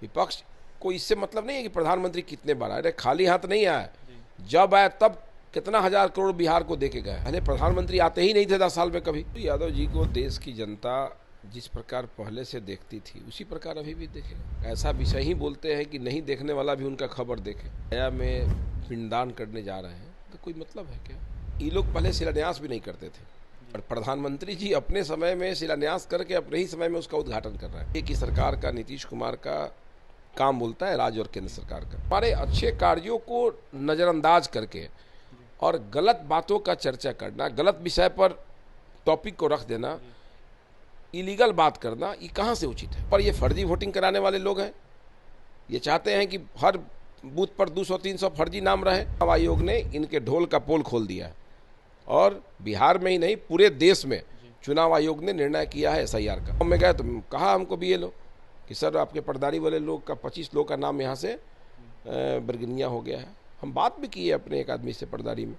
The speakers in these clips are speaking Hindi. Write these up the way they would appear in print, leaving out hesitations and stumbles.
विपक्ष को इससे मतलब नहीं है कि प्रधानमंत्री कितने बार आए, खाली हाथ नहीं आया। जब आए तब कितना हजार करोड़ बिहार को देके गए। पहले प्रधानमंत्री आते ही नहीं थे 10 साल में कभी। यादव जी को देश की जनता जिस प्रकार पहले से देखती थी उसी प्रकार अभी भी देखेगा। ऐसा विषय ही बोलते हैं कि नहीं देखने वाला भी उनका खबर देखे। गया में पिंडदान करने जा रहे हैं तो कोई मतलब है क्या? ये लोग पहले शिलान्यास भी नहीं करते थे और प्रधानमंत्री जी अपने समय में शिलान्यास करके अपने ही समय में उसका उद्घाटन कर रहे हैं। एक ही सरकार का, नीतीश कुमार का काम बोलता है राज्य और केंद्र सरकार का। हमारे अच्छे कार्यों को नज़रअंदाज करके और गलत बातों का चर्चा करना, गलत विषय पर टॉपिक को रख देना, इलीगल बात करना, ये कहाँ से उचित है? पर ये फर्जी वोटिंग कराने वाले लोग हैं। ये चाहते हैं कि हर बूथ पर 200-300 फर्जी नाम रहे। चुनाव आयोग ने इनके ढोल का पोल खोल दिया है और बिहार में ही नहीं पूरे देश में चुनाव आयोग ने निर्णय किया है SIR का। हम गए तो कहा हमको भी ये लोग कि सर आपके पटदारी वाले लोग का 25 लोग का नाम यहाँ से बरगनिया हो गया है। हम बात भी की है अपने एक आदमी से पटदारी में,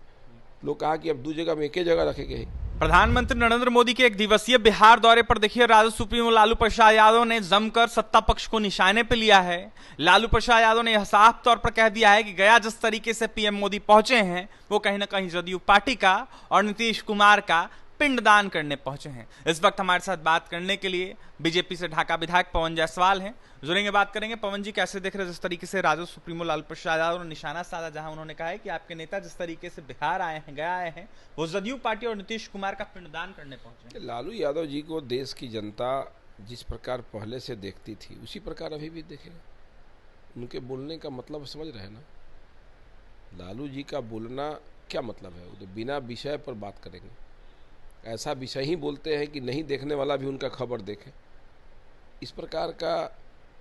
लोग कहा कि अब 2 जगह में एक ही जगह रखेंगे। प्रधानमंत्री नरेंद्र मोदी के 1 दिवसीय बिहार दौरे पर देखिए राजद सुप्रीमो लालू प्रसाद यादव ने जमकर सत्ता पक्ष को निशाने पे लिया है। लालू प्रसाद यादव ने यह साफ तौर पर कह दिया है कि गया जिस तरीके से पीएम मोदी पहुंचे हैं वो कहीं ना कहीं जदयू पार्टी का और नीतीश कुमार का पिंडदान करने पहुंचे हैं। इस वक्त हमारे साथ बात करने के लिए बीजेपी से ढाका विधायक पवन जायसवाल हैं, जुड़ेंगे, बात करेंगे। पवन जी, कैसे देख रहे हैं जिस तरीके से राजद सुप्रीमो लालू प्रसाद यादव ने निशाना साधा, जहां उन्होंने कहा है कि आपके नेता जिस तरीके से बिहार आए हैं, गया आए हैं, वो जदयू पार्टी और नीतीश कुमार का पिंडदान करने पहुंचे हैं। लालू यादव जी को देश की जनता जिस प्रकार पहले से देखती थी उसी प्रकार अभी भी देखेगा। उनके बोलने का मतलब समझ रहे हैं ना? लालू जी का बोलना क्या मतलब है? वो तो बिना विषय पर बात करेंगे। ऐसा विषय ही बोलते हैं कि नहीं देखने वाला भी उनका खबर देखे। इस प्रकार का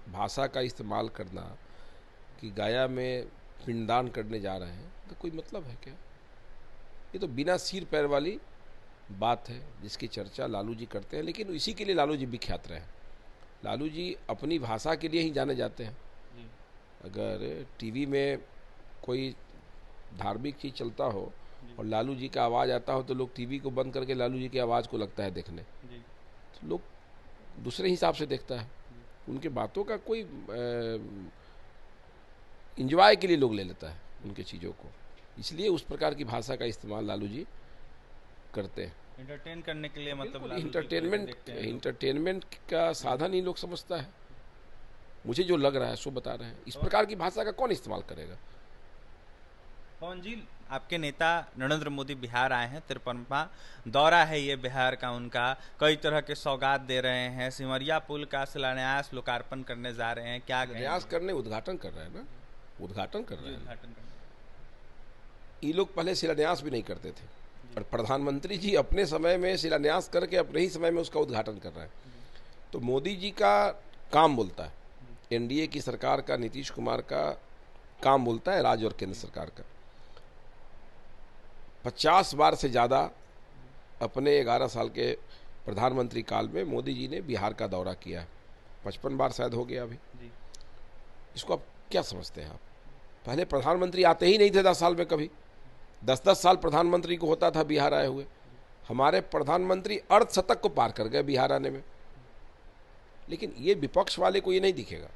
भाषा का इस्तेमाल करना कि गया में पिंडदान करने जा रहे हैं तो कोई मतलब है क्या? ये तो बिना सिर पैर वाली बात है जिसकी चर्चा लालू जी करते हैं, लेकिन इसी के लिए लालू जी विख्यात रहे। लालू जी अपनी भाषा के लिए ही जाने जाते हैं। अगर टीवी में कोई धार्मिक चीज़ चलता हो और लालू जी का आवाज़ आता हो तो लोग टीवी को बंद करके लालू जी की आवाज़ को लगता है देखने, तो लोग दूसरे हिसाब से देखता है। उनके बातों का कोई इंजॉय के लिए लोग ले लेता है उनके चीज़ों को, इसलिए उस प्रकार की भाषा का इस्तेमाल लालू जी करते हैं। एंटरटेन करने के लिए, मतलब इंटरटेनमेंट का साधन ही लोग समझता है। मुझे जो लग रहा है सो बता रहे हैं। इस प्रकार की भाषा का कौन इस्तेमाल करेगा? पवन जी, आपके नेता नरेंद्र मोदी बिहार आए हैं, 53वां दौरा है ये बिहार का उनका, कई तरह के सौगात दे रहे हैं, सिमरिया पुल का शिलान्यास लोकार्पण करने जा रहे हैं। क्या प्रयास करने, उद्घाटन कर रहे हैं ना, उद्घाटन कर रहे हैं। ये लोग पहले शिलान्यास भी नहीं करते थे और प्रधानमंत्री जी अपने समय में शिलान्यास करके अपने ही समय में उसका उद्घाटन कर रहे हैं। तो मोदी जी का काम बोलता है, NDA की सरकार का, नीतीश कुमार का काम बोलता है राज्य और केंद्र सरकार का। 50 बार से ज़्यादा अपने 11 साल के प्रधानमंत्री काल में मोदी जी ने बिहार का दौरा किया है। 55 बार शायद हो गया अभी। इसको आप क्या समझते हैं? आप पहले प्रधानमंत्री आते ही नहीं थे 10 साल में कभी। 10-10 साल प्रधानमंत्री को होता था बिहार आए हुए। हमारे प्रधानमंत्री अर्धशतक को पार कर गए बिहार आने में। लेकिन ये विपक्ष वाले को ये नहीं दिखेगा।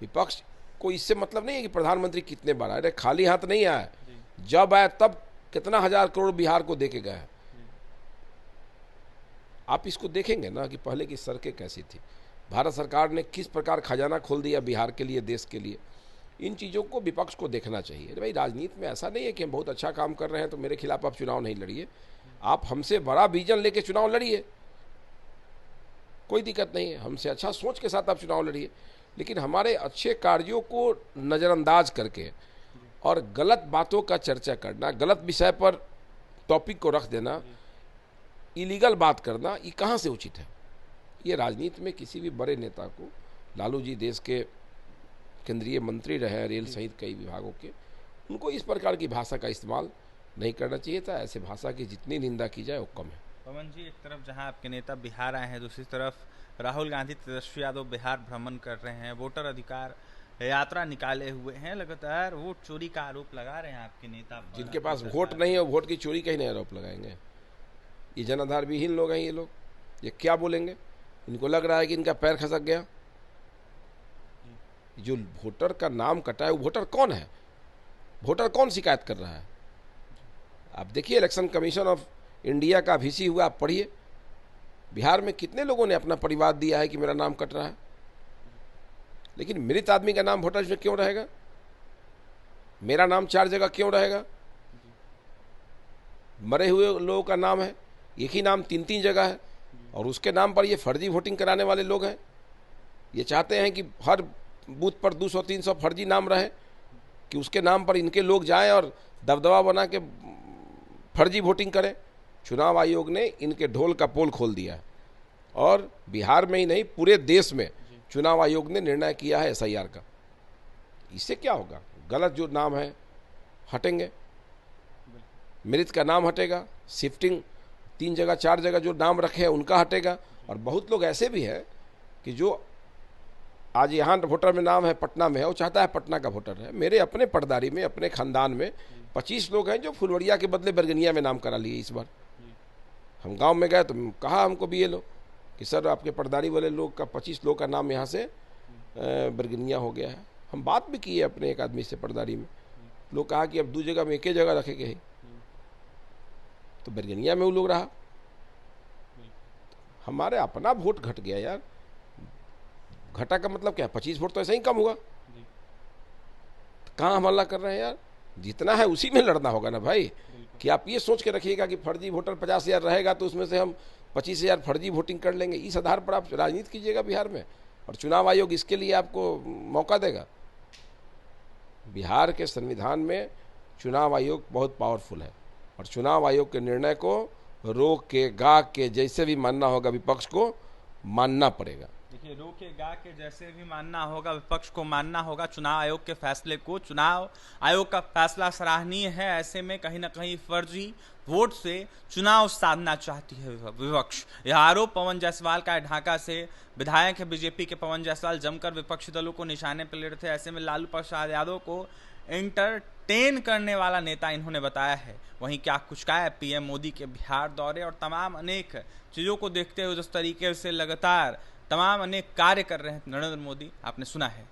विपक्ष को इससे मतलब नहीं है कि प्रधानमंत्री कितने बार आए, खाली हाथ नहीं आया। जब आए तब कितना हजार करोड़ बिहार को देके गए। आप इसको देखेंगे ना कि पहले की सड़कें कैसी थी, भारत सरकार ने किस प्रकार खजाना खोल दिया बिहार के लिए, देश के लिए। इन चीज़ों को विपक्ष को देखना चाहिए। भाई, राजनीति में ऐसा नहीं है कि हम बहुत अच्छा काम कर रहे हैं तो मेरे खिलाफ आप चुनाव नहीं लड़िए। आप हमसे बड़ा विजन लेके चुनाव लड़िए, कोई दिक्कत नहीं है। हमसे अच्छा सोच के साथ आप चुनाव लड़िए, लेकिन हमारे अच्छे कार्यों को नज़रअंदाज करके और गलत बातों का चर्चा करना, गलत विषय पर टॉपिक को रख देना, इलीगल बात करना, ये कहाँ से उचित है? ये राजनीति में किसी भी बड़े नेता को, लालू जी देश के केंद्रीय मंत्री रहे, रेल सहित कई विभागों के, उनको इस प्रकार की भाषा का इस्तेमाल नहीं करना चाहिए था। ऐसे भाषा की जितनी निंदा की जाए वो कम है। पवन जी, एक तरफ जहां आपके नेता बिहार आए हैं, दूसरी तरफ राहुल गांधी, तेजस्वी यादव बिहार भ्रमण कर रहे हैं, वोटर अधिकार यात्रा निकाले हुए हैं, लगातार वोट चोरी का आरोप लगा रहे हैं आपके नेता। जिनके पास वोट नहीं है वो वोट की चोरी का ही नहीं आरोप लगाएंगे। ये जनाधार विहीन लोग हैं ये लोग, ये क्या बोलेंगे? इनको लग रहा है कि इनका पैर खसक गया। जो वोटर का नाम कटा है वो वोटर कौन है, वोटर कौन शिकायत कर रहा है? आप देखिए इलेक्शन कमीशन ऑफ इंडिया का वीसी हुआ, आप पढ़िए बिहार में कितने लोगों ने अपना परिवार दिया है कि मेरा नाम कट रहा है, लेकिन मृत आदमी का नाम वोटर में क्यों रहेगा? मेरा नाम 4 जगह क्यों रहेगा? मरे हुए लोगों का नाम है, एक ही नाम 3-3 जगह है, और उसके नाम पर ये फर्जी वोटिंग कराने वाले लोग हैं। ये चाहते हैं कि हर बूथ पर 200-300 फर्जी नाम रहे, कि उसके नाम पर इनके लोग जाएं और दबदबा बना के फर्जी वोटिंग करें। चुनाव आयोग ने इनके ढोल का पोल खोल दिया है, और बिहार में ही नहीं पूरे देश में चुनाव आयोग ने निर्णय किया है SIR का। इससे क्या होगा? गलत जो नाम है हटेंगे, मृत का नाम हटेगा, शिफ्टिंग 3 जगह 4 जगह जो नाम रखे हैं उनका हटेगा। और बहुत लोग ऐसे भी हैं कि जो आज यहाँ वोटर में नाम है पटना में है, वो चाहता है पटना का वोटर है। मेरे अपने पटदारी में, अपने खानदान में 25 लोग हैं जो फुलवरिया के बदले बरगनिया में नाम करा लिए इस बार। हम गांव में गए तो कहा हमको BLO कि सर आपके पटदारी वाले लोग का 25 लोग का नाम यहाँ से बरगनिया हो गया है। हम बात भी किए अपने एक आदमी से पटदारी में, लोग कहा कि अब 2 जगह में एक ही जगह रखेंगे ही, तो बरगनिया में वो लोग रहा। हमारे अपना वोट घट गया यार। घटा का मतलब क्या? 25 वोट तो ऐसे ही कम हुआ। कहाँ हम हल्ला कर रहे हैं यार? जितना है उसी में लड़ना होगा ना भाई। कि आप ये सोच के रखिएगा कि फर्जी वोटर 50,000 रहेगा तो उसमें से हम 25,000 फर्जी वोटिंग कर लेंगे, इस आधार पर आप राजनीति कीजिएगा बिहार में, और चुनाव आयोग इसके लिए आपको मौका देगा? बिहार के संविधान में चुनाव आयोग बहुत पावरफुल है, और चुनाव आयोग के निर्णय को रोक के गा के जैसे भी मानना होगा विपक्ष को मानना पड़ेगा। देखिए, रो के गा के जैसे भी मानना होगा विपक्ष को मानना होगा चुनाव आयोग के फैसले को। चुनाव आयोग का फैसला सराहनीय है। ऐसे में कहीं ना कहीं फर्जी वोट से चुनाव साधना चाहती है विपक्ष। यह आरोप पवन जायसवाल का है। ढाका से विधायक है बीजेपी के पवन जायसवाल, जमकर विपक्षी दलों को निशाने पर ले रहे थे। ऐसे में लालू प्रसाद यादव को एंटरटेन करने वाला नेता इन्होंने बताया है। वहीं क्या कुछ कहा है PM मोदी के बिहार दौरे और तमाम अनेक चीज़ों को देखते हुए जिस तरीके से लगातार तमाम अनेक कार्य कर रहे हैं नरेंद्र मोदी, आपने सुना है।